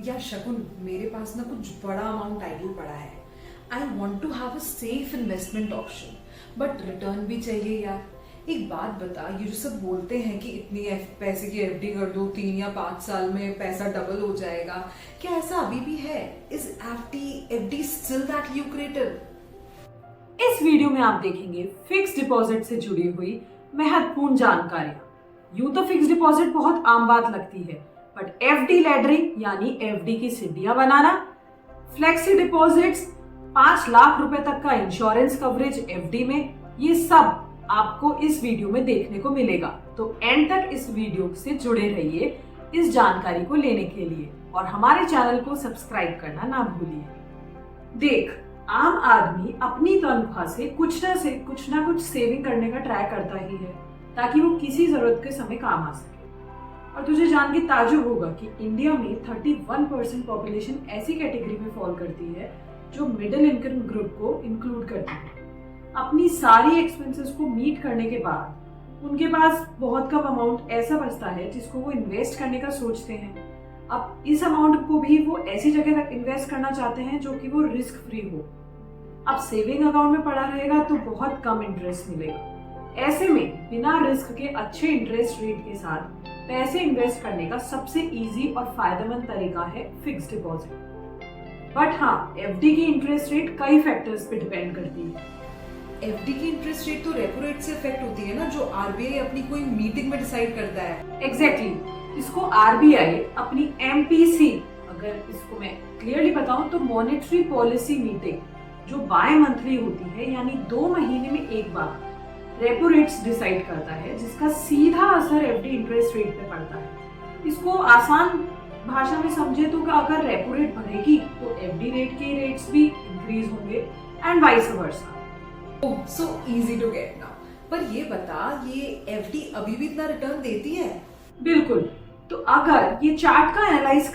यार शकुन, मेरे पास ना कुछ बड़ा अमाउंट आइडियल पड़ा है। I want to have a safe investment option, but return भी चाहिए यार। एक बात बता, ये जो सब बोलते हैं कि इतनी पैसे की एफडी कर दो, 3 या 5 साल में पैसा डबल हो जाएगा, क्या ऐसा अभी भी है? Is FD still that lucrative? इस वीडियो में आप देखेंगे फिक्स डिपॉजिट से जुड़ी हुई महत्वपूर्ण जानकारियां। यूं तो फिक्स डिपॉजिट बहुत आम बात लगती है, बट एफडी लैडरिंग यानी एफडी की सीढ़ियां बनाना, फ्लेक्सी डिपॉजिट्स, 5 लाख रुपए तक का इंश्योरेंस कवरेज एफडी में, ये सब आपको इस वीडियो में देखने को मिलेगा। तो एंड तक इस वीडियो से जुड़े रहिए इस जानकारी को लेने के लिए, और हमारे चैनल को सब्सक्राइब करना ना भूलिए। देख, आम आदमी अपनी तनख्वाह से कुछ ना कुछ सेविंग करने का ट्राई करता ही है, ताकि वो किसी जरूरत के समय काम आ सके। और तुझे जान के ताज्जुब होगा कि इंडिया में 31% पॉपुलेशन ऐसी कैटेगरी में फॉल करती है जो मिडिल इनकम ग्रुप को इंक्लूड करती है। अपनी सारी एक्सपेंसेस को मीट करने के बाद उनके पास बहुत कम अमाउंट ऐसा बचता है जिसको वो इन्वेस्ट करने का सोचते हैं। अब इस अमाउंट को भी वो ऐसी जगह इन्वेस्ट करना चाहते हैं जो कि वो रिस्क फ्री हो। अब सेविंग अकाउंट में पड़ा रहेगा तो बहुत कम इंटरेस्ट मिलेगा। ऐसे में बिना रिस्क के अच्छे इंटरेस्ट रेट के साथ पैसे इन्वेस्ट करने का सबसे इजी और फायदेमंद तरीका है फिक्स डिपॉजिट। बट हाँ, एफडी की इंटरेस्ट रेट कई फैक्टर्स पे डिपेंड करती है। एफडी की इंटरेस्ट रेट तो रेपो रेट से इफेक्ट होती है ना, जो आरबीआई अपनी कोई मीटिंग में डिसाइड करता है। एग्जैक्टली, इसको आरबीआई अपनी एमपीसी, अगर इसको मैं क्लियरली बताऊं तो मॉनेटरी पॉलिसी मीटिंग, जो बाय मंथली होती है यानी 2 महीने में एक बार, रेपो रेट्स डिसाइड करता है, जिसका सीधा असर एफडी इंटरेस्ट रेट पे पड़ता है। इसको आसान भाषा में समझे तो अगर रेपो रेट बढ़ेगी तो एफडी रेट के रेट्स भी इंक्रीज होंगे and vice versa. Oh, so easy to get now. पर ये बता, ये एफडी अभी भी इतना रिटर्न देती है? बिल्कुल। तो अगर ये चार्ट का एनालाइज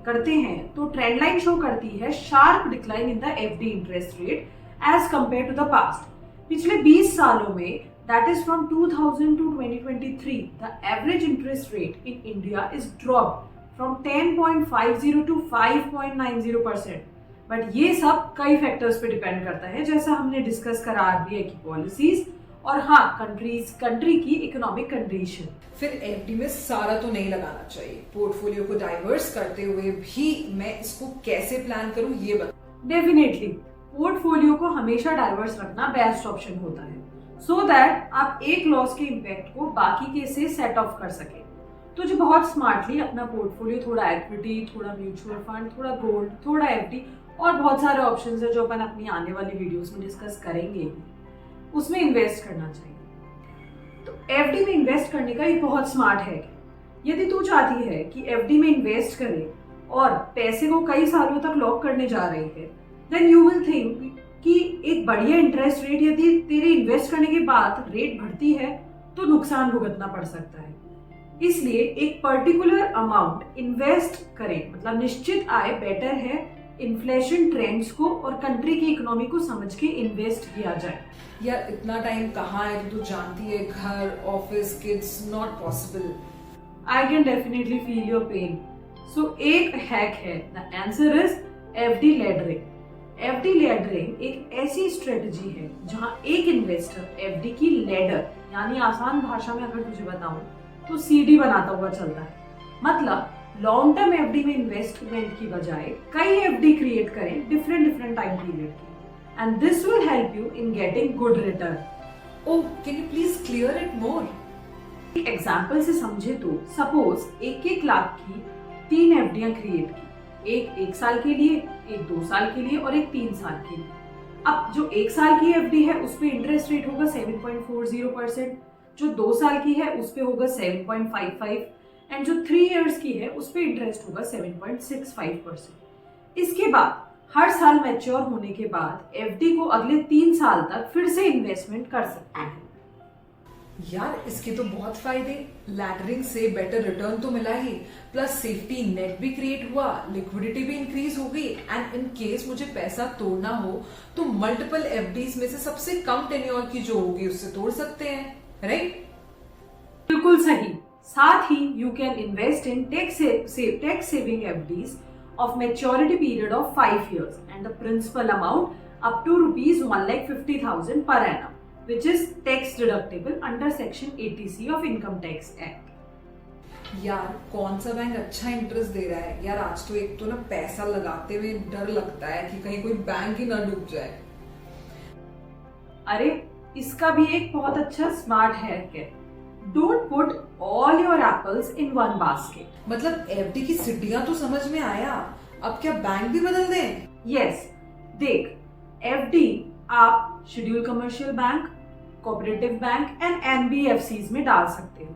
करते हैं तो ट्रेंड लाइन शो करती है sharp decline in the FD interest rate as compared to the past. पिछले 20 सालों में, that is from 2000 to 2023, the average interest rate in India is dropped from 10.50 to 5.90%। But ये सब कई फैक्टर्स पे depend करता है, जैसा हमने डिस्कस करा आरबीआई की पॉलिसीज और हाँ, कंट्री की इकोनॉमिक कंडीशन। फिर एफडी में सारा तो नहीं लगाना चाहिए। पोर्टफोलियो को डाइवर्स करते हुए भी मैं इसको कैसे प्लान करूं, ये बता। डेफिनेटली पोर्टफोलियो को हमेशा डाइवर्स रखना बेस्ट ऑप्शन होता है, सो दैट आप एक लॉस के इम्पैक्ट को बाकी के से सेट ऑफ कर सके। तुझे बहुत स्मार्टली अपना पोर्टफोलियो थोड़ा इक्विटी, थोड़ा म्यूचुअल फंड, थोड़ा गोल्ड, थोड़ा एफडी और बहुत सारे ऑप्शंस है जो अपन अपनी आने वाली वीडियोस में डिस्कस करेंगे, उसमें इन्वेस्ट करना चाहिए। तो एफडी में इन्वेस्ट करने का ये बहुत स्मार्ट है। यदि तू चाहती है कि एफडी में इन्वेस्ट करे और पैसे को कई सालों तक लॉक करने जा रही है, देन यू विल थिंक कि एक बढ़िया इंटरेस्ट रेट यदि तेरे इन्वेस्ट करने के बाद रेट बढ़ती है तो नुकसान भुगतना पड़ सकता है। इसलिए एक पर्टिकुलर अमाउंट इन्वेस्ट करें, मतलब निश्चित आय बेटर है इन्फ्लेशन ट्रेंड्स को और कंट्री की इकोनॉमी को समझ के इन्वेस्ट किया जाए। यार इतना टाइम कहाँ है, तू जानती है, घर, office, kids, not possible. I can definitely feel your pain. So एक हैक है, the answer is FD laddering. FD laddering एक ऐसी स्ट्रेटजी है जहां एक इन्वेस्टर एफडी की लैडर, यानी आसान भाषा में अगर तुझे बताऊं तो सीडी बनाता हुआ चलता है। मतलब लॉन्ग टर्म एफडी में इन्वेस्टमेंट की बजाय कई एफडी क्रिएट करें डिफरेंट टाइम पीरियड की, and this will help you in getting good return. Oh, can you please clear it more? Example से समझे तो सपोज 1-1 लाख की 3 एफडियां क्रिएट की, एक 1 साल के लिए, एक 2 साल के लिए और एक 3 साल के लिए। अब जो 1 साल की एफडी है उस पे इंटरेस्ट रेट होगा 7.40%, जो 2 साल की है उस पे होगा 7.55 एंड जो 3 इयर्स की है उस पे इंटरेस्ट होगा 7.65%। इसके बाद हर साल मैच्योर होने के बाद एफडी को अगले 3 साल तक फिर से इन्वेस्टमेंट कर सकते हैं। यार इसके तो बहुत फायदे। लैडरिंग से बेटर रिटर्न तो मिला ही, प्लस सेफ्टी नेट भी क्रिएट हुआ, लिक्विडिटी भी इंक्रीज हो गई, एंड इन केस मुझे पैसा तोड़ना हो तो मल्टीपल एफडीज में से सबसे कम टेन्योर की जो होगी उससे तोड़ सकते हैं, राइट? बिल्कुल सही। साथ ही you can invest in tax saving FDs of maturity period of 5 years and the principal amount up to rupees 1,50,000 per annum, which is tax deductible under section 80C of Income Tax Act. यार कौन सा bank अच्छा interest दे रहा है यार। आज तो एक तो ना पैसा लगाते हुए डर लगता है कि कहीं कोई बैंक ही ना डूब जाए। अरे इसका भी एक बहुत अच्छा स्मार्ट हैक है। Don't put all your apples in one basket. मतलब एफडी की सीढ़ियां तो समझ में आया, अब क्या बैंक भी बदल दें? यस, देख एफडी आप schedule commercial bank, cooperative bank and NBFCs में डाल सकते हो।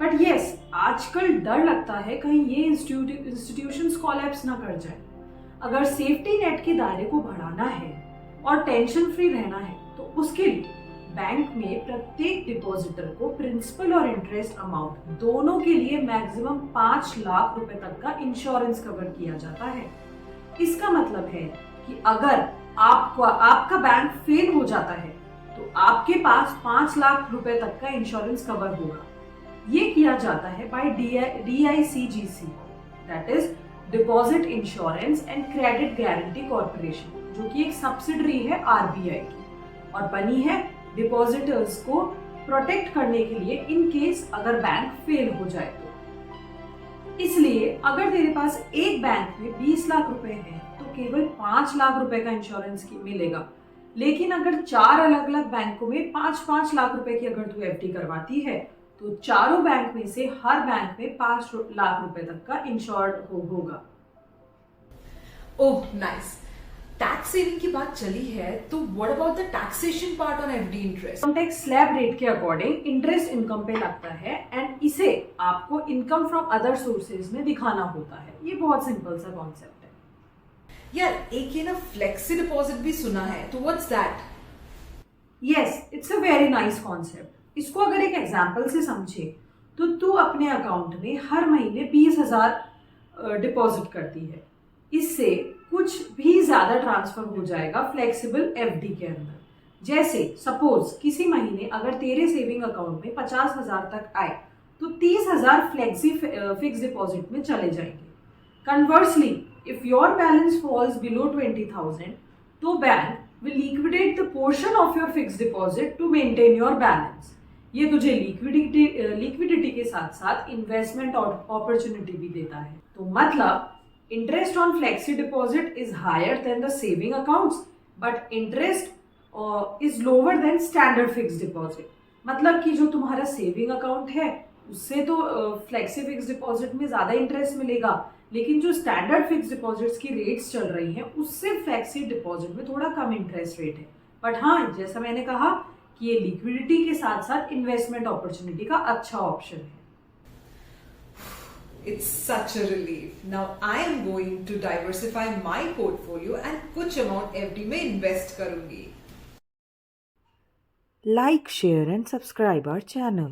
बट यस, आजकल डर लगता है कहीं ये इंस्टीट्यूशंस कोलैप्स ना कर जाए। अगर सेफ्टी नेट के दायरे को बढ़ाना है और टेंशन फ्री रहना है तो उसके लिए बैंक में प्रत्येक डिपॉजिटर को प्रिंसिपल और इंटरेस्ट अमाउंट दोनों के लिए मैक्सिमम 5 लाख रुपए तक का इंश्योरेंस कवर किया जाता है। इसका मतलब है कि अगर आपका बैंक फेल हो जाता है तो आपके पास 5 लाख रुपए तक का इंश्योरेंस कवर होगा। ये किया जाता है by DICGC, that is deposit insurance and credit guarantee corporation, जो कि एक सब्सिडरी है आरबीआई की और बनी है डिपॉजिटर्स को प्रोटेक्ट करने के लिए इन केस अगर बैंक फेल हो जाए तो। इसलिए अगर तेरे पास एक बैंक में 20 लाख रुपए हैं तो केवल 5 लाख रुपए का इंश्योरेंस मिलेगा। लेकिन अगर 4 अलग अलग बैंकों में 5-5 लाख रुपए की अगर तू एफडी करवाती है तो चारों बैंक में से हर बैंक में 5 लाख रुपए तक का इंश्योर्ड होगा। Oh nice. टैक्स सेविंग की बात चली है तो what about the taxation part on FD interest? Income tax slab rate के अकॉर्डिंग इंटरेस्ट इनकम पे लगता है एंड इसे आपको इनकम फ्रॉम अदर सोर्सेज में दिखाना होता है। ये बहुत सिंपल सा कॉन्सेप्ट है। यार एक ये ना फ्लेक्सी डिपॉजिट भी सुना है, तो what's that? Yes, it's a very nice concept. इसको अगर एक एग्जांपल से समझे तो तू अपने अकाउंट में हर महीने 20,000 डिपॉजिट करती है। इससे कुछ भी ज्यादा ट्रांसफर हो जाएगा फ्लेक्सिबल एफडी के अंदर। जैसे सपोज किसी महीने अगर तेरे सेविंग अकाउंट में 50,000 तक आए तो 30,000 फ्लेक्सी फिक्स डिपॉजिट में चले जाएंगे। Conversely if your balance falls below 20,000 तो bank will liquidate the portion of your fixed deposit to maintain your balance। ये तुझे लिक्विडिटी के साथ साथ इन्वेस्टमेंट अपॉर्चुनिटी भी देता है। तो मतलब interest on flexi deposit is higher than the saving accounts but interest is lower than standard fix deposit. मतलब कि जो तुम्हारा सेविंग अकाउंट है उससे तो फ्लेक्सी फिक्स डिपॉजिट में ज्यादा इंटरेस्ट मिलेगा, लेकिन जो स्टैंडर्ड फिक्स डिपॉजिट्स की रेट्स चल रही हैं उससे फ्लेक्सी डिपॉजिट में थोड़ा कम इंटरेस्ट रेट है। बट हाँ, जैसा मैंने कहा कि ये लिक्विडिटी के साथ साथ इन्वेस्टमेंट अपॉर्चुनिटी का अच्छा ऑप्शन है। It's such a relief. Now I am going to diversify my portfolio and कुछ amount FD में invest करूंगी। Like, share and subscribe our channel.